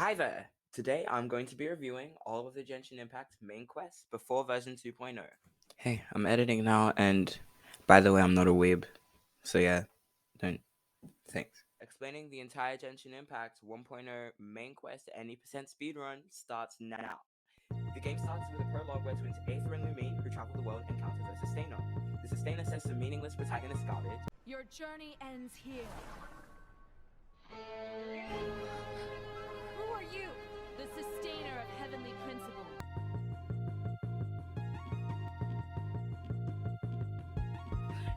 Hi there! Today I'm going to be reviewing all of the Genshin Impact main quests before version 2.0. Hey, I'm editing now, and by the way, I'm not a weeb, so yeah, don't. Thanks. Explaining the entire Genshin Impact 1.0 main quest any percent speedrun starts now. The game starts with a prologue where twins Aether and Lumine, who travel the world, encounter the Sustainer. The Sustainer says some meaningless protagonist garbage. Your journey ends here. Who are you? The sustainer of heavenly principles.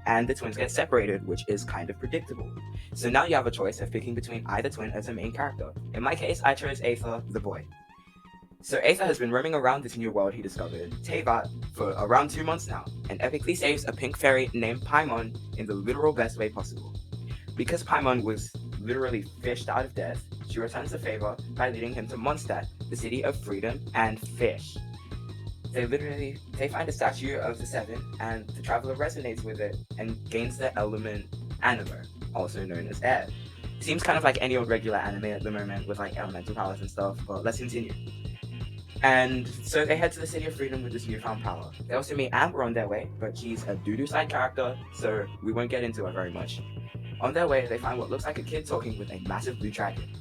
And the twins get separated, which is kind of predictable. So now you have a choice of picking between either twin as a main character. In my case, I chose Aether, the boy. So Aether has been roaming around this new world he discovered, Teyvat, for around 2 months now, and epically saves a pink fairy named Paimon in the literal best way possible. Because Paimon was literally fished out of death, she returns the favor by leading him to Mondstadt, the city of freedom and fish. They find a statue of the Seven, and the traveler resonates with it and gains the element Anima, also known as air. Seems kind of like any old regular anime at the moment with like elemental powers and stuff, but let's continue. And so they head to the City of Freedom with this newfound power. They also meet Amber on their way, but she's a doo-doo side character, so we won't get into her very much. On their way, they find what looks like a kid talking with a massive blue dragon.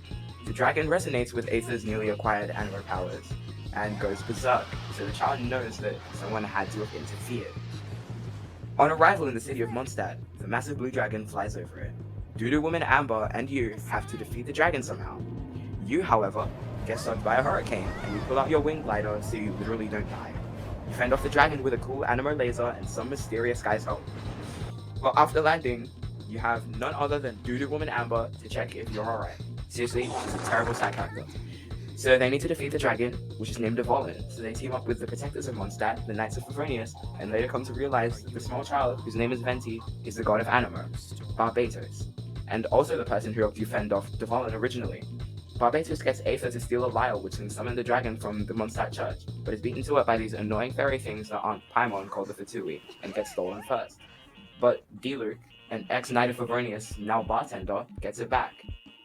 The dragon resonates with Aether's newly acquired anima powers and goes berserk, so the child knows that someone had to have interfered. On arrival in the city of Mondstadt, the massive blue dragon flies over it. Doo-doo woman Amber and you have to defeat the dragon somehow. You, however, get struck by a hurricane, and you pull out your wing glider so you literally don't die. You fend off the dragon with a cool anima laser and some mysterious guy's help. Well, after landing, you have none other than Doo-doo woman Amber to check if you're alright. Seriously, she's a terrible side character. So they need to defeat the dragon, which is named Evolin. So they team up with the protectors of Mondstadt, the Knights of Favonius, and later come to realize that the small child, whose name is Venti, is the god of anima, Barbatos, and also the person who helped you fend off Evolin originally. Barbatos gets Aether to steal a vial which can summon the dragon from the Mondstadt church, but is beaten to it by these annoying fairy things that aren't Paimon called the Fatui, and gets stolen first. But Diluc, an ex-Knight of Favonius, now bartender, gets it back.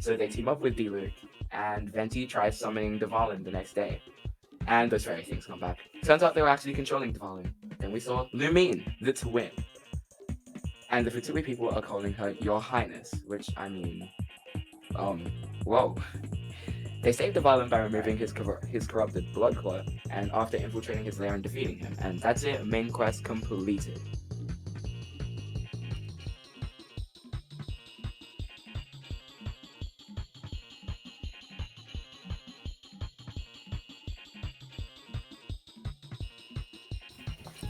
So they team up with Diluc, and Venti tries summoning Dvalin the next day. And those fairy things come back. Turns out they were actually controlling Dvalin. Then we saw Lumine, the twin. And the Fatui people are calling her Your Highness, which, I mean, whoa. They saved Dvalin by removing his corrupted blood clot, and after infiltrating his lair and defeating him. And that's it, main quest completed.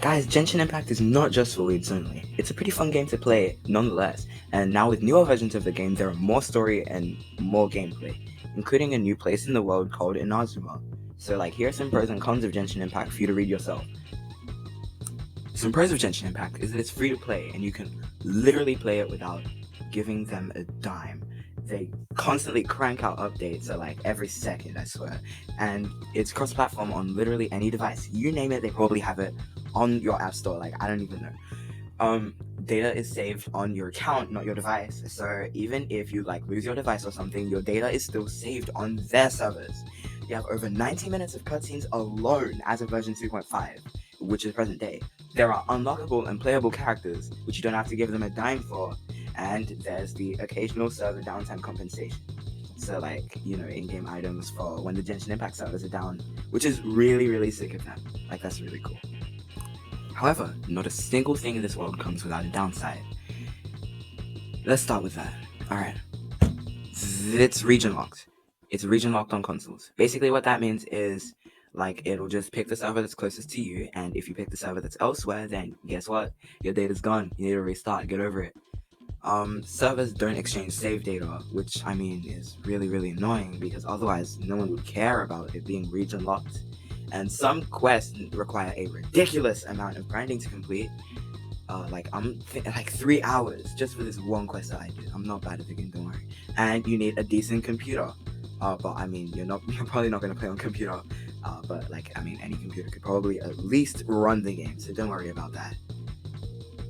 Guys, Genshin Impact is not just for weebs only. It's a pretty fun game to play nonetheless, and now with newer versions of the game there are more story and more gameplay, including a new place in the world called Inazuma. So like, here are some pros and cons of Genshin Impact for you to read yourself. Some pros of Genshin Impact is that it's free to play and you can literally play it without giving them a dime. They constantly crank out updates at like every second, I swear, and it's cross-platform on literally any device. You name it, they probably have it on your app store. Like, I don't even know. Data is saved on your account, not your device. So even if you like lose your device or something, your data is still saved on their servers. You have over 90 minutes of cutscenes alone as of version 2.5, which is present day. There are unlockable and playable characters, which you don't have to give them a dime for, and there's the occasional server downtime compensation. So like, you know, in-game items for when the Genshin Impact servers are down, which is really, really sick of them. Like, that's really cool. However, not a single thing in this world comes without a downside. Let's start with that. Alright. It's region locked. It's region locked on consoles. Basically what that means is, like, it'll just pick the server that's closest to you, and if you pick the server that's elsewhere, then guess what? Your data's gone. You need to restart. Get over it. Servers don't exchange save data, which, I mean, is really, really annoying, because otherwise no one would care about it being region locked. And some quests require a ridiculous amount of grinding to complete. Like 3 hours just for this one quest that I did. I'm not bad at the game, don't worry. And you need a decent computer. But I mean, you're probably not gonna play on computer. But like, I mean, any computer could probably at least run the game, so don't worry about that.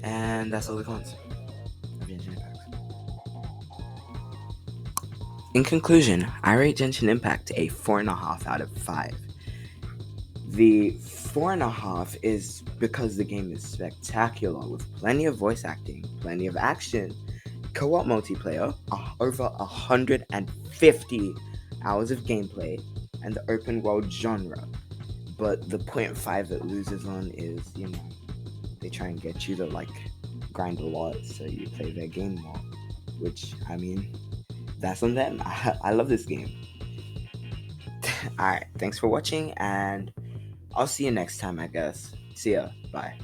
And that's all the cons of Genshin Impact. In conclusion, I rate Genshin Impact a 4.5 out of 5. The 4.5 is because the game is spectacular with plenty of voice acting, plenty of action, co-op multiplayer, over 150 hours of gameplay, and the open world genre. But the 0.5 it loses on is, they try and get you to grind a lot so you play their game more. Which, I mean, that's on them. I love this game. Alright, thanks for watching, and I'll see you next time, I guess. See ya. Bye.